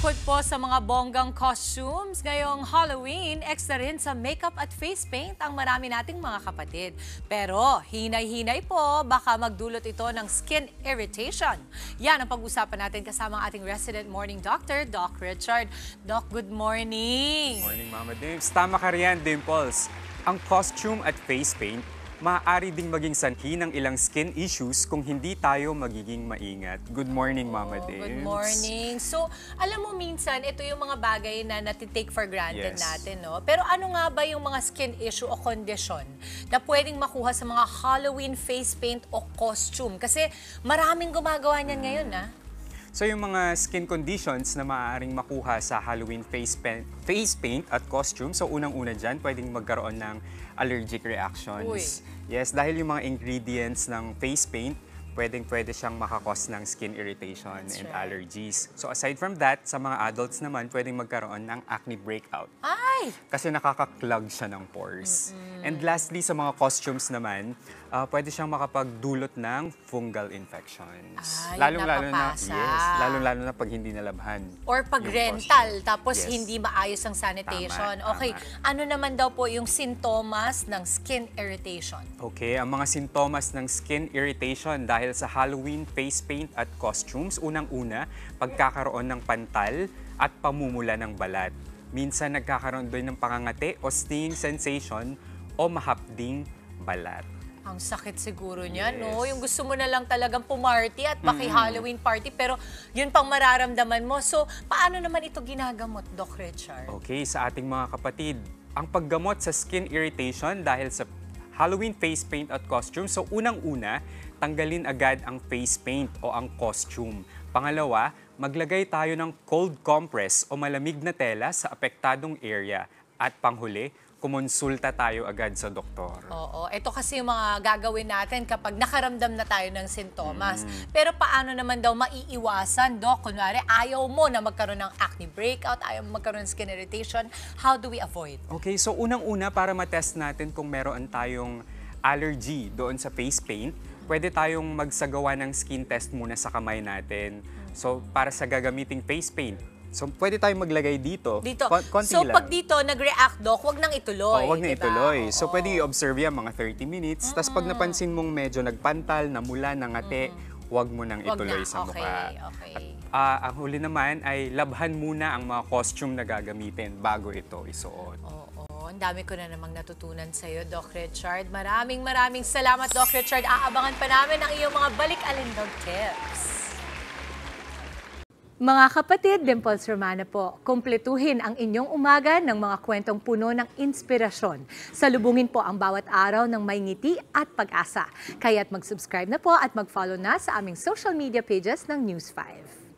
Bukod po sa mga bonggang costumes, ngayong Halloween, extra rin sa makeup at face paint ang marami nating mga kapatid. Pero hinay-hinay po, baka magdulot ito ng skin irritation. Yan ang pag-usapan natin kasama ang ating resident morning doctor, Doc Richard. Doc, good morning! Morning, Mama Dims. Tama ka riyan, Dimples. Ang costume at face paint, maaari ding maging sanhi ng ilang skin issues kung hindi tayo magiging maingat. Good morning, Mama Dims. Good morning. So, alam mo minsan, ito yung mga bagay na natitake for granted natin, no? Pero ano nga ba yung mga skin issue o condition na pwedeng makuha sa mga Halloween face paint o costume? Kasi maraming gumagawa niyan ngayon, na. So yung mga skin conditions na maaaring makuha sa Halloween face paint at costume, so unang-una dyan, pwedeng magkaroon ng allergic reactions. Uy. Yes, dahil yung mga ingredients ng face paint, pwede siyang makakos ng skin irritation and allergies. So aside from that, sa mga adults naman, pwedeng magkaroon ng acne breakout. Ay! Kasi nakaka-clog siya ng pores. And lastly, sa mga costumes naman, pwede siyang makapagdulot ng fungal infections. Lalong-lalo na pag hindi nalabhan. Or pag rental, tapos Yes. hindi maayos ang sanitation. Tama, Okay, tama. ano naman daw po yung sintomas ng skin irritation? Okay, ang mga sintomas ng skin irritation dahil sa Halloween face paint at costumes, unang-una, pagkakaroon ng pantal at pamumula ng balat. Minsan nagkakaroon din ng pangangati o stinging sensation o mahapding balat. Ang sakit siguro niya, Yes. no? Yung gusto mo na lang talagang pumarty at paki-Halloween party, pero yun pang mararamdaman mo. So, paano naman ito ginagamot, Doc Richard? Okay, sa ating mga kapatid, ang paggamot sa skin irritation dahil sa Halloween face paint at costume, so unang-una, tanggalin agad ang face paint o ang costume. Pangalawa, maglagay tayo ng cold compress o malamig na tela sa apektadong area. At panghuli, kumonsulta tayo agad sa doktor. Oo, ito kasi yung mga gagawin natin kapag nakaramdam na tayo ng sintomas. Pero paano naman daw maiiwasan, Doc? Kunwari, ayaw mo na magkaroon ng acne breakout, ayaw mo magkaroon ng skin irritation. How do we avoid? Okay, so unang-una para matest natin kung meron tayong allergy doon sa face paint, pwede tayong magsagawa ng skin test muna sa kamay natin. So, para sa gagamiting face paint, so pwede tayong maglagay dito. Konti So, lang. pag dito nag-react, Doc, wag nang ituloy. Huwag na diba? ituloy. So, Oo. pwede i-observe yan mga 30 minutes. Tapos pag napansin mong medyo nagpantal, namula, nangati, huwag mo nang Wag ituloy na. sa mukha. Okay. Ang huli naman ay labhan muna ang mga costume na gagamitin bago ito isuot. Oo, ang dami ko na namang natutunan sa iyo, Doc Richard. Maraming salamat, Doc Richard. Aabangan pa namin ang iyong mga balik-alindog tips. Mga kapatid, Dimples Romana po, kumpletuhin ang inyong umaga ng mga kwentong puno ng inspirasyon. Salubungin po ang bawat araw ng may ngiti at pag-asa. Kaya't mag-subscribe na po at mag-follow na sa aming social media pages ng News 5.